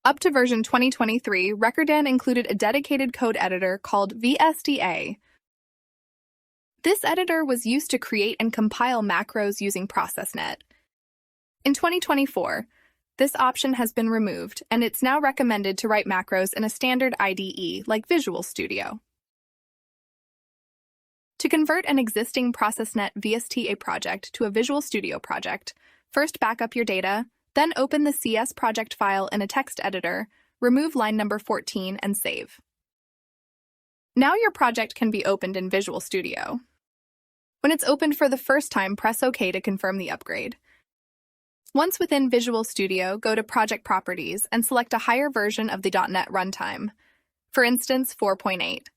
Up to version 2023, RecurDyn included a dedicated code editor called Vsta. This editor was used to create and compile macros using ProcessNet. In 2024, this option has been removed, and it's now recommended to write macros in a standard IDE like Visual Studio. To convert an existing ProcessNet Vsta project to a Visual Studio project, first back up your data, then open the CS project file in a text editor, remove line number 14, and save. Now your project can be opened in Visual Studio. When it's opened for the first time, press OK to confirm the upgrade. Once within Visual Studio, go to Project Properties and select a higher version of the .NET runtime, for instance 4.8.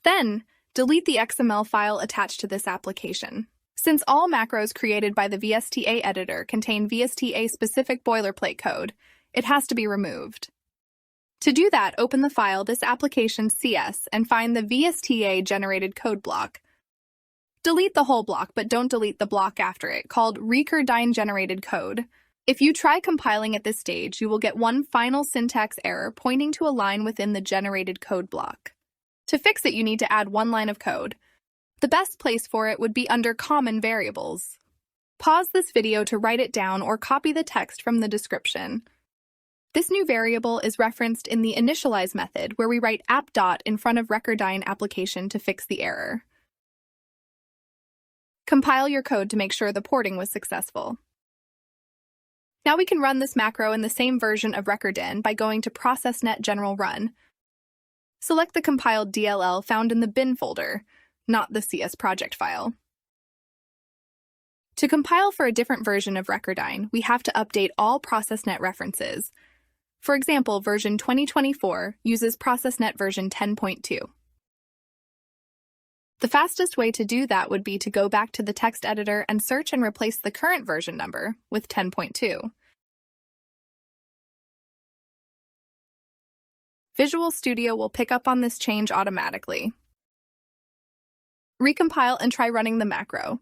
Then, delete the XML file attached to this application. Since all macros created by the Vsta editor contain Vsta-specific boilerplate code, it has to be removed. To do that, open the file This Application CS and find the Vsta-generated code block. Delete the whole block, but don't delete the block after it, called RecurDyn generated code. If you try compiling at this stage, you will get one final syntax error pointing to a line within the generated code block. To fix it, you need to add one line of code. The best place for it would be under Common Variables. Pause this video to write it down or copy the text from the description. This new variable is referenced in the initialize method, where we write app. In front of RecurDyn application to fix the error. Compile your code to make sure the porting was successful. Now we can run this macro in the same version of RecurDyn by going to ProcessNet General Run. Select the compiled DLL found in the bin folder, not the CS project file. To compile for a different version of RecurDyn, we have to update all ProcessNet references. For example, version 2024 uses ProcessNet version 10.2. The fastest way to do that would be to go back to the text editor and search and replace the current version number with 10.2. Visual Studio will pick up on this change automatically. Recompile and try running the macro.